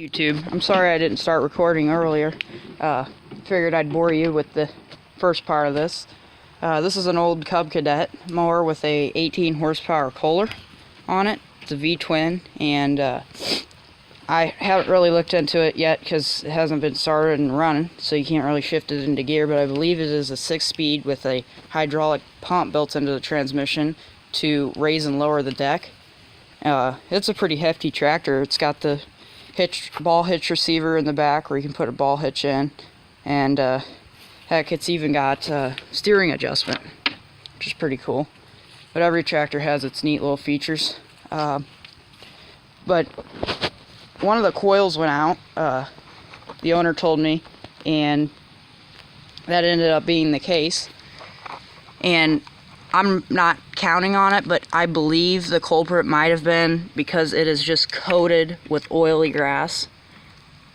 YouTube. I'm sorry I didn't start recording earlier. Figured I'd bore you with the first part of this. This is an old Cub Cadet mower with a 18 horsepower Kohler on it. It's a V-twin, and I haven't really looked into it yet because it hasn't been started and running, so you can't really shift it into gear, but I believe it is a 6-speed with a hydraulic pump built into the transmission to raise and lower the deck. It's a pretty hefty tractor. It's got the ball hitch receiver in the back where you can put a ball hitch in, and heck, it's even got steering adjustment, which is pretty cool. But every tractor has its neat little features. But one of the coils went out, the owner told me, and that ended up being the case. And I'm not counting on it, but I believe the culprit might have been because it is just coated with oily grass.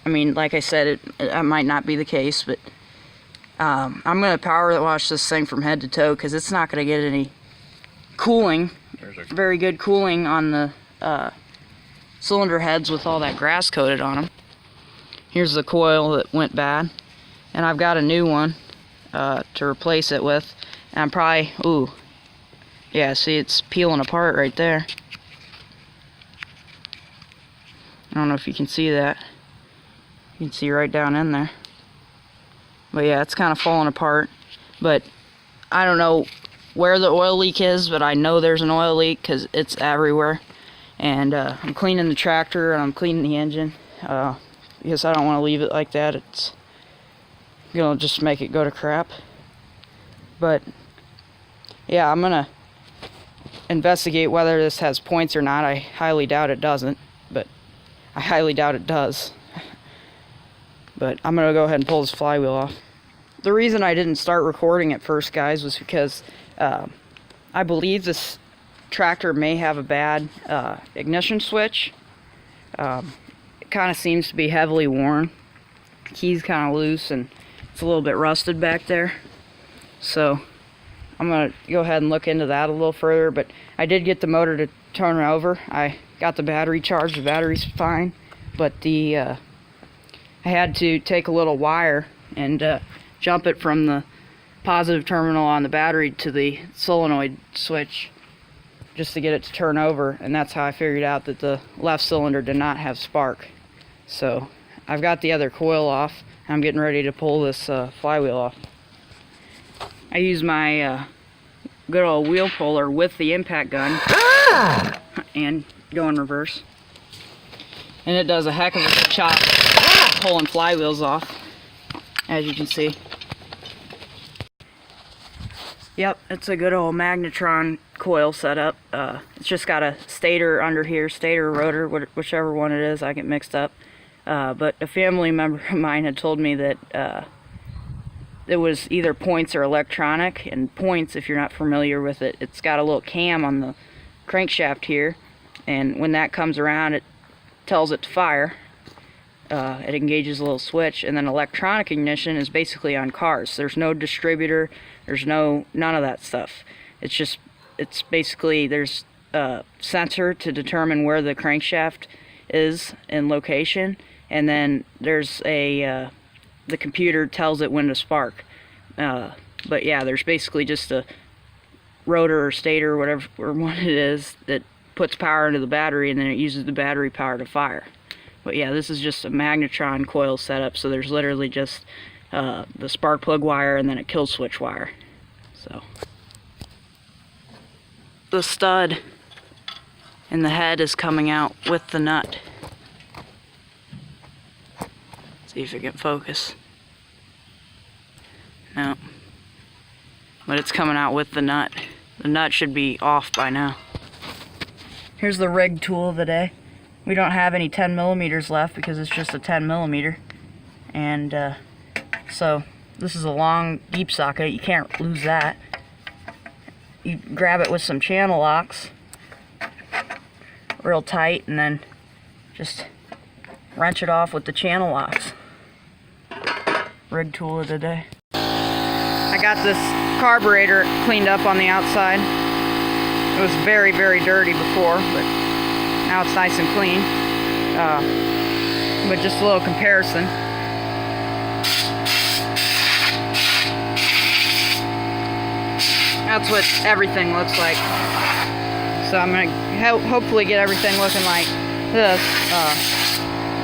I mean, like I said, it might not be the case, but I'm going to power wash this thing from head to toe because it's not going to get any cooling, very good cooling on the cylinder heads with all that grass coated on them. Here's the coil that went bad, and I've got a new one to replace it with. And I'm probably, ooh, yeah, see, it's peeling apart right there. I don't know if you can see that. You can see right down in there. But yeah, it's kind of falling apart. But I don't know where the oil leak is, but I know there's an oil leak because it's everywhere. And I'm cleaning the tractor and I'm cleaning the engine because I don't want to leave it like that. It's gonna just make it go to crap. But yeah, I'm gonna investigate whether this has points or not. I highly doubt it doesn't, but I highly doubt it does. But I'm gonna go ahead and pull this flywheel off. The reason I didn't start recording at first, guys, was because I believe this tractor may have a bad ignition switch. It kind of seems to be heavily worn. The key's kind of loose and it's a little bit rusted back there. So I'm going to go ahead and look into that a little further, but I did get the motor to turn over. I got the battery charged. The battery's fine, but I had to take a little wire and jump it from the positive terminal on the battery to the solenoid switch just to get it to turn over, and that's how I figured out that the left cylinder did not have spark. So I've got the other coil off. I'm getting ready to pull this flywheel off. I use my good old wheel puller with the impact gun and go in reverse. And it does a heck of a good job pulling flywheels off, as you can see. Yep, it's a good old magnetron coil setup. It's just got a stator under here, stator, rotor, whichever one it is, I get mixed up. But a family member of mine had told me that it was either points or electronic, and points, if you're not familiar with it, it's got a little cam on the crankshaft here, and when that comes around it tells it to fire. It engages a little switch, and then electronic ignition is basically on cars. There's no distributor, there's none of that stuff. It's basically, there's a sensor to determine where the crankshaft is in location, and then there's a the computer tells it when to spark. But yeah, there's basically just a rotor or stator, or whatever one it is, that puts power into the battery, and then it uses the battery power to fire. But yeah, this is just a magnetron coil setup, so there's literally just the spark plug wire and then a kill switch wire. So the stud in the head is coming out with the nut. See if it can focus. No. But it's coming out with the nut. The nut should be off by now. Here's the rig tool of the day. We don't have any 10 millimeters left because it's just a 10 millimeter. And so this is a long deep socket. You can't lose that. You grab it with some channel locks real tight, and then just wrench it off with the channel locks. Rig tool of the day. I got this carburetor cleaned up on the outside. It was very, very dirty before, but now it's nice and clean. but just a little comparison. That's what everything looks like. So I'm going to hopefully get everything looking like this,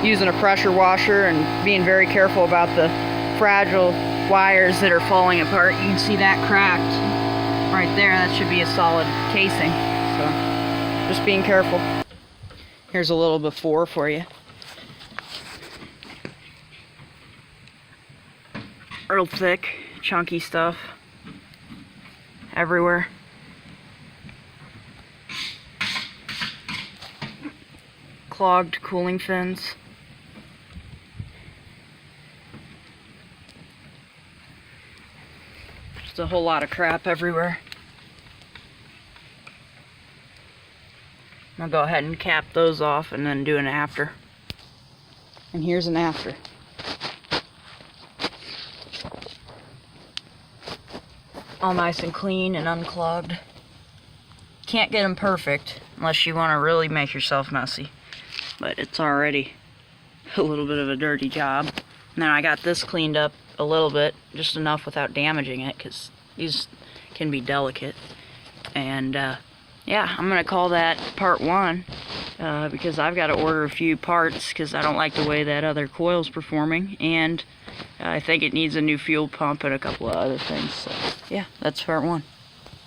using a pressure washer and being very careful about the fragile wires that are falling apart. You can see that cracked right there. That should be a solid casing. So just being careful. Here's a little before for you. Real thick, chunky stuff everywhere. Clogged cooling fins. Just a whole lot of crap everywhere. I'll go ahead and cap those off and then do an after. And here's an after. All nice and clean and unclogged. Can't get them perfect unless you want to really make yourself messy. But it's already a little bit of a dirty job. And then I got this cleaned up a little bit, just enough without damaging it, because these can be delicate. And yeah, I'm gonna call that part 1, because I've got to order a few parts because I don't like the way that other coil's performing, and I think it needs a new fuel pump and a couple of other things. So yeah, that's part 1.